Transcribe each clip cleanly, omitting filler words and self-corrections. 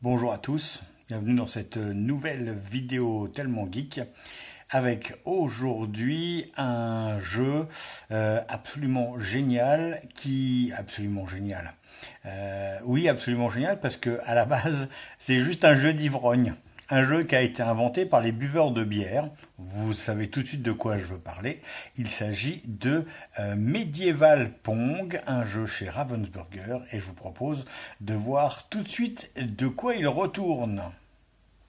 Bonjour à tous, bienvenue dans cette nouvelle vidéo tellement geek avec aujourd'hui un jeu absolument génial absolument génial. Oui, absolument génial parce que à la base c'est juste un jeu d'ivrogne. Un jeu qui a été inventé par les buveurs de bière. Vous savez tout de suite de quoi je veux parler. Il s'agit de Medieval Pong, un jeu chez Ravensburger, et je vous propose de voir tout de suite de quoi il retourne.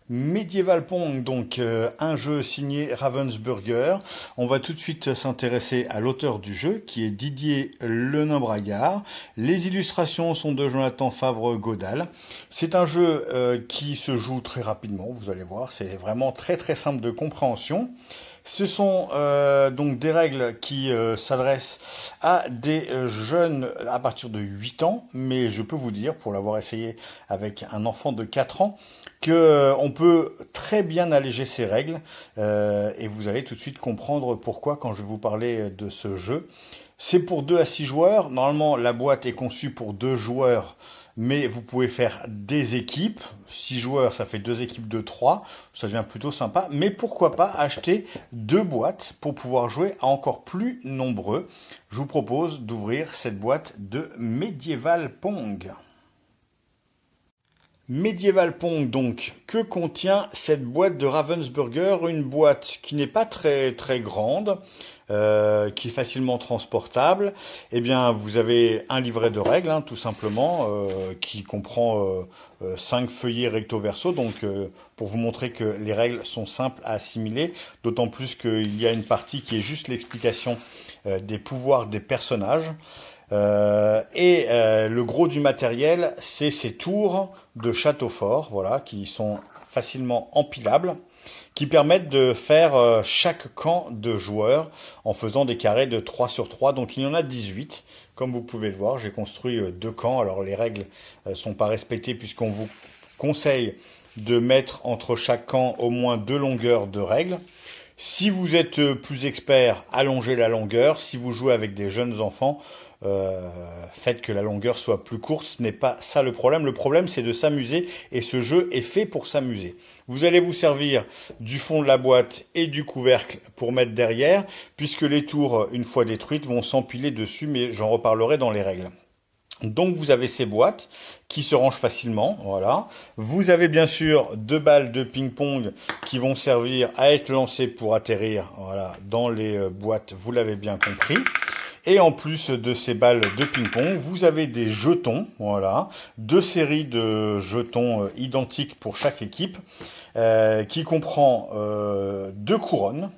Medieval Pong, donc un jeu signé Ravensburger. On va tout de suite s'intéresser à l'auteur du jeu, qui est Didier Lenain-Bragard. Les illustrations sont de Jonathan Favre-Godal. C'est un jeu qui se joue très rapidement, vous allez voir, c'est vraiment très très simple de compréhension. Ce sont donc des règles qui s'adressent à des jeunes à partir de 8 ans, mais je peux vous dire, pour l'avoir essayé avec un enfant de 4 ans, que on peut très bien alléger ces règles et vous allez tout de suite comprendre pourquoi quand je vais vous parler de ce jeu. C'est pour 2 à 6 joueurs. Normalement, la boîte est conçue pour 2 joueurs, mais vous pouvez faire des équipes. 6 joueurs, ça fait 2 équipes de 3. Ça devient plutôt sympa. Mais pourquoi pas acheter 2 boîtes pour pouvoir jouer à encore plus nombreux. Je vous propose d'ouvrir cette boîte de Medieval Pong. Medieval Pong, donc, que contient cette boîte de Ravensburger? Une boîte qui n'est pas très très grande, qui est facilement transportable. Eh bien, vous avez un livret de règles, hein, tout simplement, qui comprend 5 feuillets recto verso, donc pour vous montrer que les règles sont simples à assimiler, d'autant plus qu'il y a une partie qui est juste l'explication des pouvoirs des personnages. Le gros du matériel, c'est ces tours de château fort, voilà, qui sont facilement empilables, qui permettent de faire chaque camp de joueurs en faisant des carrés de 3 sur 3. Donc il y en a 18. Comme vous pouvez le voir, j'ai construit 2 camps. Alors les règles sont pas respectées puisqu'on vous conseille de mettre entre chaque camp au moins 2 longueurs de règles. Si vous êtes plus expert, allongez la longueur. Si vous jouez avec des jeunes enfants, faites que la longueur soit plus courte. Ce n'est pas ça le problème. Le problème, c'est de s'amuser et ce jeu est fait pour s'amuser. Vous allez vous servir du fond de la boîte et du couvercle pour mettre derrière, puisque les tours, une fois détruites, vont s'empiler dessus, mais j'en reparlerai dans les règles. Donc vous avez ces boîtes qui se rangent facilement, voilà. Vous avez bien sûr 2 balles de ping-pong qui vont servir à être lancées pour atterrir, voilà, dans les boîtes, vous l'avez bien compris. Et en plus de ces balles de ping-pong, vous avez des jetons, voilà, 2 séries de jetons identiques pour chaque équipe, qui comprend 2 couronnes.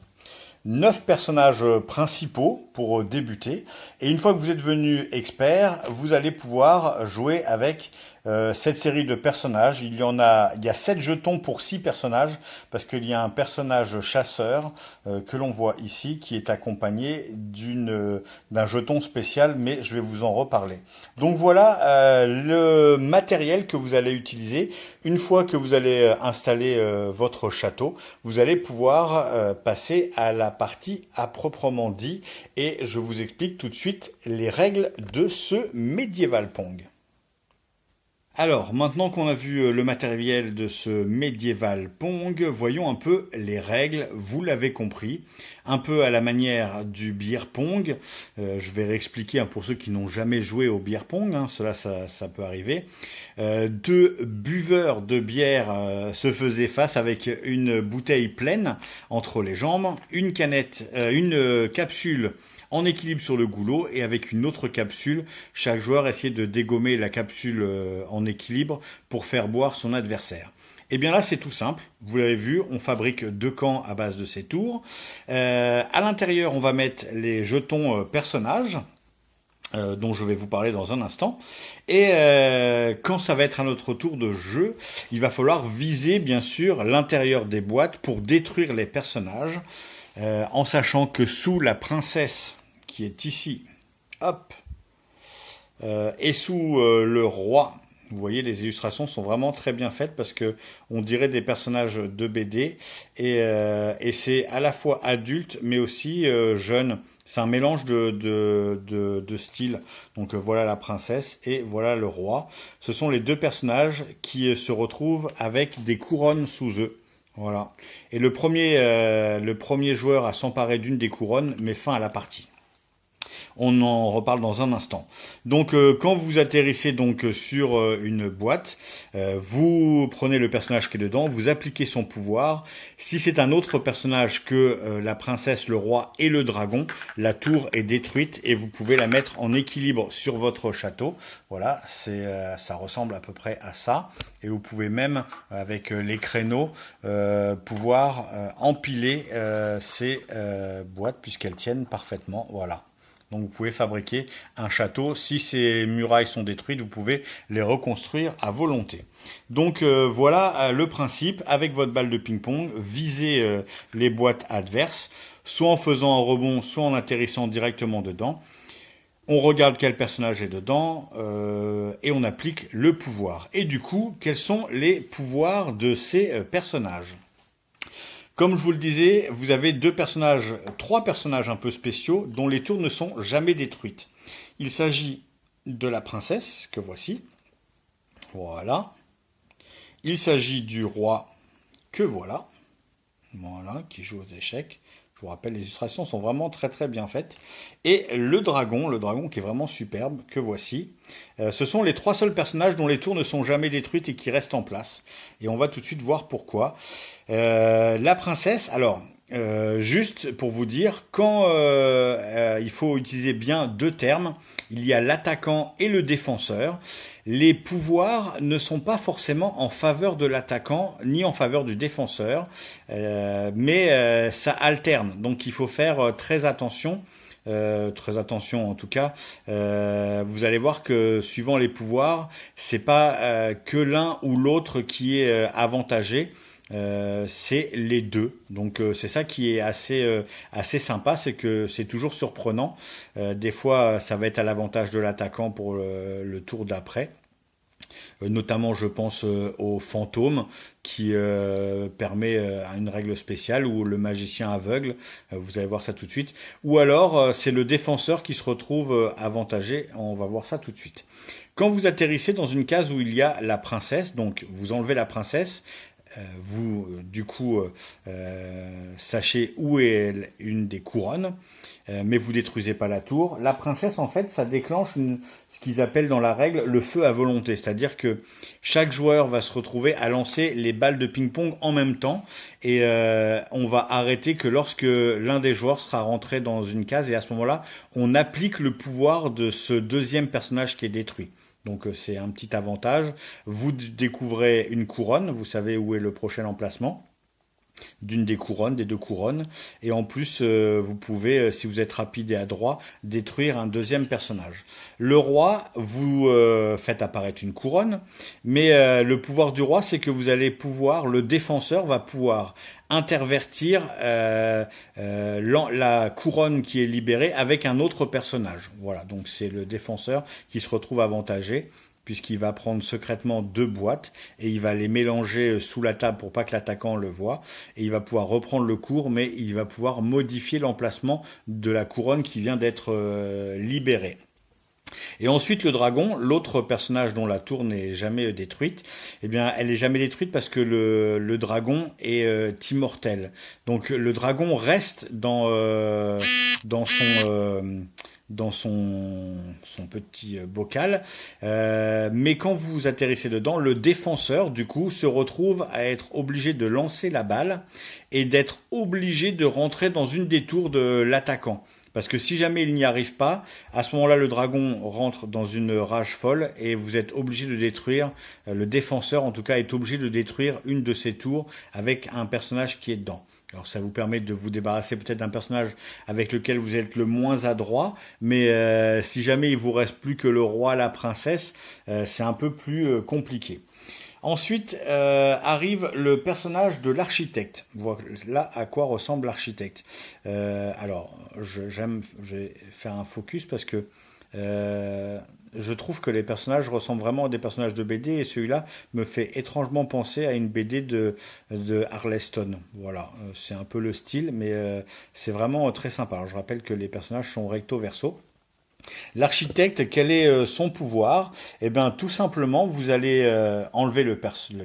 9 personnages principaux pour débuter. Et une fois que vous êtes devenu expert, vous allez pouvoir jouer avec cette série de personnages. Il y a 7 jetons pour 6 personnages, parce qu'il y a un personnage chasseur que l'on voit ici, qui est accompagné d'un jeton spécial, mais je vais vous en reparler. Donc voilà le matériel que vous allez utiliser. Une fois que vous allez installer votre château, vous allez pouvoir passer à la partie à proprement dit, et je vous explique tout de suite les règles de ce Medieval Pong. Alors, maintenant qu'on a vu le matériel de ce Medieval Pong, voyons un peu les règles, vous l'avez compris, un peu à la manière du beer pong. Je vais réexpliquer pour ceux qui n'ont jamais joué au beer pong, hein, ça peut arriver. 2 buveurs de bière se faisaient face avec une bouteille pleine entre les jambes, une capsule en équilibre sur le goulot, et avec une autre capsule, chaque joueur essayait de dégommer la capsule en équilibre pour faire boire son adversaire. Et bien là, c'est tout simple. Vous l'avez vu, on fabrique 2 camps à base de ces tours. À l'intérieur, on va mettre les jetons personnages, dont je vais vous parler dans un instant. Et quand ça va être à notre tour de jeu, il va falloir viser, bien sûr, l'intérieur des boîtes pour détruire les personnages, en sachant que sous la princesse qui est ici, hop, et sous le roi, vous voyez, les illustrations sont vraiment très bien faites parce que on dirait des personnages de BD, et c'est à la fois adulte mais aussi jeune. C'est un mélange de styles. Donc voilà la princesse et voilà le roi. Ce sont les deux personnages qui se retrouvent avec des couronnes sous eux. Voilà. Et le premier joueur à s'emparer d'une des couronnes met fin à la partie. On en reparle dans un instant. Donc quand vous atterrissez donc sur une boîte, vous prenez le personnage qui est dedans, vous appliquez son pouvoir. Si c'est un autre personnage que la princesse, le roi et le dragon, la tour est détruite et vous pouvez la mettre en équilibre sur votre château. Voilà, ça ressemble à peu près à ça. Et vous pouvez même, avec les créneaux, pouvoir empiler ces boîtes puisqu'elles tiennent parfaitement. Voilà. Donc vous pouvez fabriquer un château. Si ces murailles sont détruites, vous pouvez les reconstruire à volonté. Donc voilà le principe. Avec votre balle de ping-pong, visez les boîtes adverses, soit en faisant un rebond, soit en atterrissant directement dedans. On regarde quel personnage est dedans et on applique le pouvoir. Et du coup, quels sont les pouvoirs de ces personnages ? Comme je vous le disais, vous avez trois personnages un peu spéciaux dont les tours ne sont jamais détruites. Il s'agit de la princesse, que voici. Voilà. Il s'agit du roi, que voilà. Voilà, qui joue aux échecs. Je vous rappelle, les illustrations sont vraiment très très bien faites. Et le dragon qui est vraiment superbe, que voici. Ce sont les trois seuls personnages dont les tours ne sont jamais détruites et qui restent en place. Et on va tout de suite voir pourquoi. La princesse, alors, juste pour vous dire, quand il faut utiliser bien deux termes, il y a l'attaquant et le défenseur. Les pouvoirs ne sont pas forcément en faveur de l'attaquant ni en faveur du défenseur, mais ça alterne. Donc il faut faire très attention. Très attention en tout cas. Vous allez voir que suivant les pouvoirs, c'est pas que l'un ou l'autre qui est avantagé. C'est les deux. Donc c'est ça qui est assez sympa, c'est que c'est toujours surprenant. Des fois, ça va être à l'avantage de l'attaquant pour le tour d'après. Notamment, je pense au fantôme qui permet une règle spéciale ou le magicien aveugle. Vous allez voir ça tout de suite. Ou alors, c'est le défenseur qui se retrouve avantagé. On va voir ça tout de suite. Quand vous atterrissez dans une case où il y a la princesse, donc vous enlevez la princesse, vous, du coup, sachez où est une des couronnes, mais vous détruisez pas la tour. La princesse, en fait, ça déclenche ce qu'ils appellent dans la règle le feu à volonté, c'est-à-dire que chaque joueur va se retrouver à lancer les balles de ping-pong en même temps, et on va arrêter que lorsque l'un des joueurs sera rentré dans une case, et à ce moment-là, on applique le pouvoir de ce deuxième personnage qui est détruit. Donc c'est un petit avantage. Vous découvrez une couronne, vous savez où est le prochain emplacement d'une des couronnes, des deux couronnes. Et en plus, vous pouvez, si vous êtes rapide et adroit, détruire un deuxième personnage. Le roi, vous faites apparaître une couronne, mais le pouvoir du roi, c'est que vous allez pouvoir, le défenseur va pouvoir intervertir la couronne qui est libérée avec un autre personnage. Voilà, donc c'est le défenseur qui se retrouve avantagé, puisqu'il va prendre secrètement deux boîtes et il va les mélanger sous la table pour pas que l'attaquant le voie. Et il va pouvoir reprendre le cours, mais il va pouvoir modifier l'emplacement de la couronne qui vient d'être libérée. Et ensuite le dragon, l'autre personnage dont la tour n'est jamais détruite, eh bien elle n'est jamais détruite parce que le dragon est immortel. Donc le dragon reste dans son petit bocal, mais quand vous atterrissez dedans, le défenseur du coup se retrouve à être obligé de lancer la balle et d'être obligé de rentrer dans une des tours de l'attaquant. Parce que si jamais il n'y arrive pas, à ce moment-là, le dragon rentre dans une rage folle et vous êtes obligé de détruire, le défenseur en tout cas est obligé de détruire une de ses tours avec un personnage qui est dedans. Alors ça vous permet de vous débarrasser peut-être d'un personnage avec lequel vous êtes le moins adroit, mais si jamais il vous reste plus que le roi, la princesse, c'est un peu plus compliqué. Ensuite arrive le personnage de l'architecte. Voilà à quoi ressemble l'architecte. Alors, je vais faire un focus parce que Je trouve que les personnages ressemblent vraiment à des personnages de BD et celui-là me fait étrangement penser à une BD de Arleston. Voilà, c'est un peu le style, mais c'est vraiment très sympa. Alors, je rappelle que les personnages sont recto verso. L'architecte, quel est son pouvoir? Eh bien, tout simplement, vous allez enlever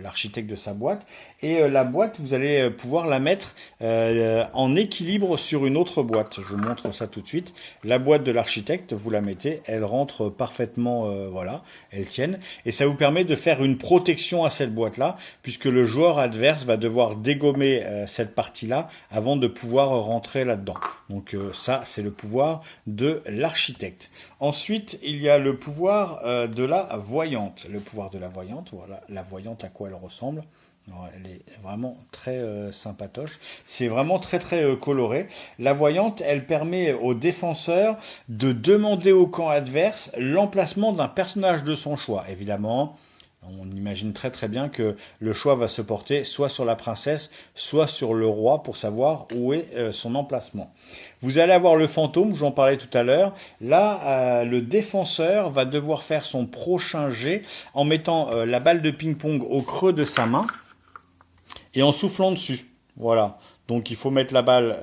l'architecte de sa boîte et la boîte, vous allez pouvoir la mettre en équilibre sur une autre boîte. Je vous montre ça tout de suite. La boîte de l'architecte, vous la mettez, elle rentre parfaitement, voilà, elle tienne et ça vous permet de faire une protection à cette boîte-là, puisque le joueur adverse va devoir dégommer cette partie-là avant de pouvoir rentrer là-dedans. Donc ça, c'est le pouvoir de l'architecte. Ensuite, il y a le pouvoir de la voyante. Le pouvoir de la voyante, voilà, la voyante à quoi elle ressemble. Alors, elle est vraiment très sympatoche. C'est vraiment très très coloré. La voyante, elle permet au défenseur de demander au camp adverse l'emplacement d'un personnage de son choix. Évidemment, on imagine très très bien que le choix va se porter soit sur la princesse, soit sur le roi pour savoir où est son emplacement. Vous allez avoir le fantôme, j'en parlais tout à l'heure. Là, le défenseur va devoir faire son prochain jet en mettant la balle de ping-pong au creux de sa main et en soufflant dessus. Voilà. Donc il faut mettre la balle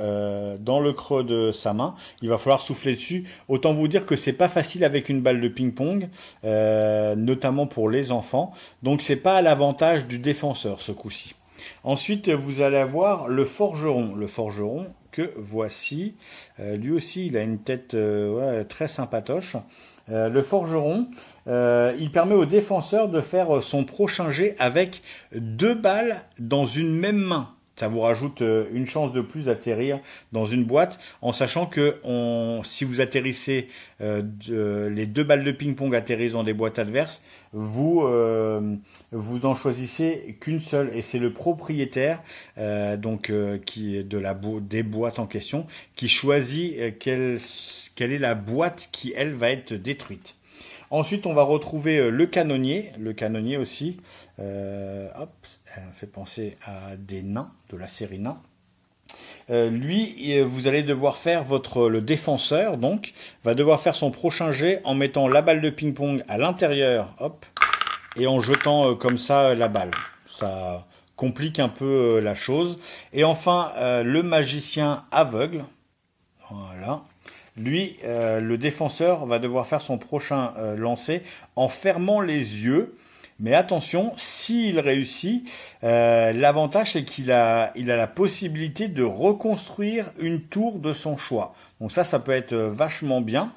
dans le creux de sa main. Il va falloir souffler dessus. Autant vous dire que c'est pas facile avec une balle de ping-pong, notamment pour les enfants. Donc c'est pas à l'avantage du défenseur ce coup-ci. Ensuite, vous allez avoir le forgeron. Le forgeron que voici. Lui aussi, il a une tête ouais, très sympatoche. Le forgeron, il permet au défenseur de faire son prochain jet avec 2 balles dans une même main. Ça vous rajoute une chance de plus d'atterrir dans une boîte, en sachant que si vous atterrissez, les 2 balles de ping-pong atterrissent dans des boîtes adverses, vous n'en choisissez qu'une seule, et c'est le propriétaire qui est des boîtes en question qui choisit quelle est la boîte qui elle va être détruite. Ensuite, on va retrouver le canonnier. Le canonnier aussi, hop, fait penser à des nains, de la série nains. Lui, vous allez devoir faire le défenseur, donc, va devoir faire son prochain jet en mettant la balle de ping-pong à l'intérieur, hop, et en jetant comme ça la balle. Ça complique un peu la chose. Et enfin, le magicien aveugle. Voilà. Lui, le défenseur va devoir faire son prochain lancer en fermant les yeux. Mais attention, s'il réussit, l'avantage c'est qu'il a la possibilité de reconstruire une tour de son choix. Donc ça peut être vachement bien.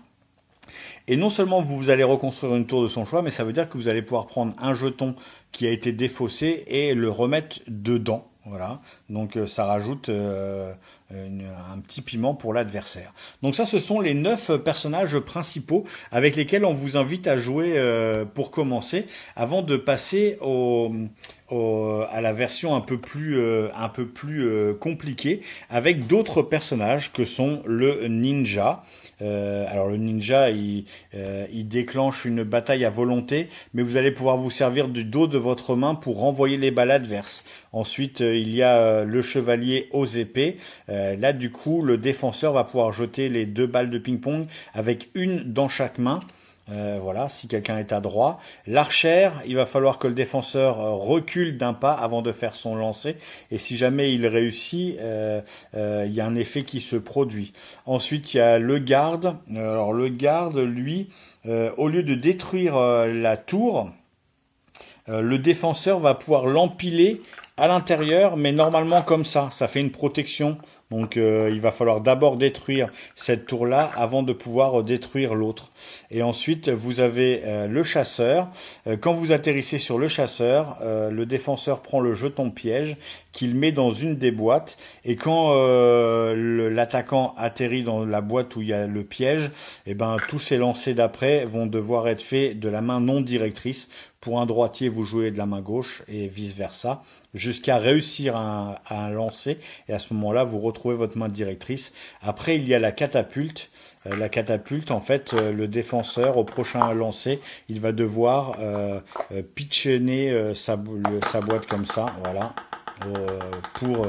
Et non seulement vous allez reconstruire une tour de son choix, mais ça veut dire que vous allez pouvoir prendre un jeton qui a été défaussé et le remettre dedans. Voilà, donc ça rajoute un petit piment pour l'adversaire. Donc ça, ce sont les 9 personnages principaux avec lesquels on vous invite à jouer pour commencer, avant de passer à la version un peu plus compliquée, avec d'autres personnages que sont le ninja. Alors le ninja, il déclenche une bataille à volonté, mais vous allez pouvoir vous servir du dos de votre main pour renvoyer les balles adverses. Ensuite, il y a le chevalier aux épées. Là, du coup, le défenseur va pouvoir jeter les 2 balles de ping-pong avec une dans chaque main. Voilà, si quelqu'un est à droit. L'archère, il va falloir que le défenseur recule d'un pas avant de faire son lancer. Et si jamais il réussit, il y a un effet qui se produit. Ensuite, il y a le garde. Alors le garde, lui, au lieu de détruire la tour, le défenseur va pouvoir l'empiler à l'intérieur, mais normalement comme ça fait une protection. Donc il va falloir d'abord détruire cette tour-là avant de pouvoir détruire l'autre. Et ensuite, vous avez le chasseur. Quand vous atterrissez sur le chasseur, le défenseur prend le jeton piège qu'il met dans une des boîtes. Et quand l'attaquant atterrit dans la boîte où il y a le piège, eh ben, tous ses lancers d'après vont devoir être faits de la main non directrice. Pour un droitier, vous jouez de la main gauche et vice-versa, jusqu'à réussir à un lancer. Et à ce moment-là, vous retrouvez votre main directrice. Après, il y a la catapulte. La catapulte, en fait, le défenseur, au prochain lancer, il va devoir pitchonner sa boîte comme ça, voilà, pour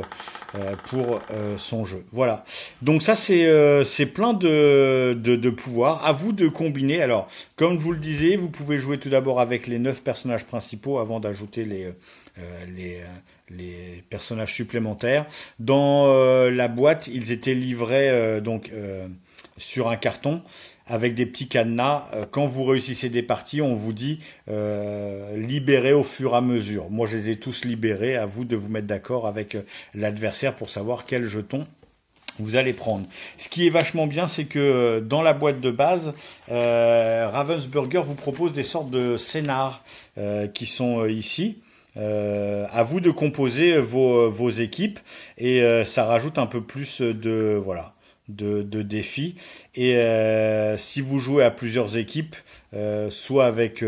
pour son jeu. Voilà. Donc ça, c'est plein de pouvoirs. À vous de combiner. Alors, comme je vous le disais, vous pouvez jouer tout d'abord avec les 9 personnages principaux avant d'ajouter les personnages supplémentaires. Dans la boîte, ils étaient livrés sur un carton avec des petits cadenas. Quand vous réussissez des parties, on vous dit libérer au fur et à mesure. Moi, je les ai tous libérés. À vous de vous mettre d'accord avec l'adversaire pour savoir quel jeton vous allez prendre. Ce qui est vachement bien, c'est que dans la boîte de base, Ravensburger vous propose des sortes de scénars qui sont ici. À vous de composer vos équipes et ça rajoute un peu plus de défis. Et si vous jouez à plusieurs équipes, soit avec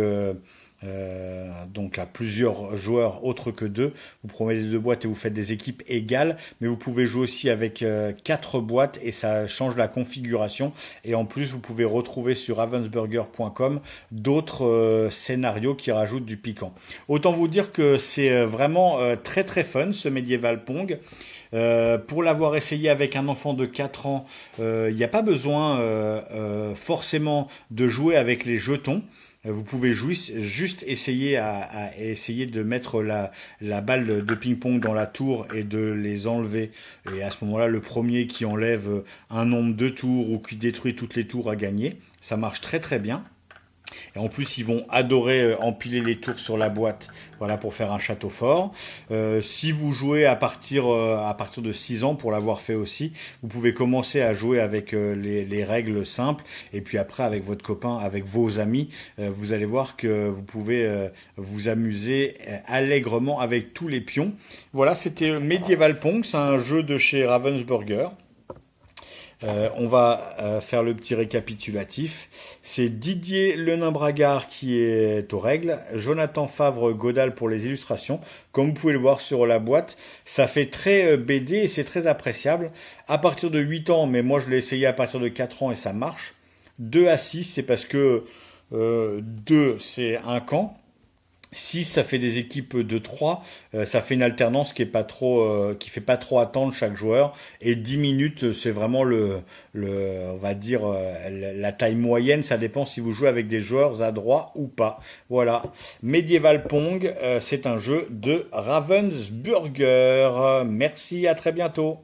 donc à plusieurs joueurs autres que deux, vous prenez les deux boîtes et vous faites des équipes égales, mais vous pouvez jouer aussi avec 4 boîtes et ça change la configuration. Et en plus, vous pouvez retrouver sur ravensburger.com d'autres scénarios qui rajoutent du piquant. Autant vous dire que c'est vraiment très très fun ce Medieval Pong. Pour l'avoir essayé avec un enfant de 4 ans, il n'y a pas besoin forcément de jouer avec les jetons. Vous pouvez juste essayer essayer de mettre la balle de ping-pong dans la tour et de les enlever. Et à ce moment-là, le premier qui enlève un nombre de tours ou qui détruit toutes les tours a gagné. Ça marche très très bien. Et en plus, ils vont adorer empiler les tours sur la boîte, voilà, pour faire un château fort. Si vous jouez à partir de 6 ans, pour l'avoir fait aussi, vous pouvez commencer à jouer avec les règles simples. Et puis après, avec votre copain, avec vos amis, vous allez voir que vous pouvez vous amuser allègrement avec tous les pions. Voilà, c'était Medieval Pong, c'est un jeu de chez Ravensburger. On va faire le petit récapitulatif. C'est Didier Lenain-Bragard qui est aux règles, Jonathan Favre-Godal pour les illustrations. Comme vous pouvez le voir sur la boîte, ça fait très BD et c'est très appréciable. À partir de 8 ans, mais moi je l'ai essayé à partir de 4 ans et ça marche. 2 à 6, c'est parce que 2 c'est un camp. 6, ça fait des équipes de 3, ça fait une alternance qui fait pas trop attendre chaque joueur. Et 10 minutes, c'est vraiment on va dire, la taille moyenne. Ça dépend si vous jouez avec des joueurs adroits ou pas. Voilà. Medieval Pong, c'est un jeu de Ravensburger. Merci, à très bientôt.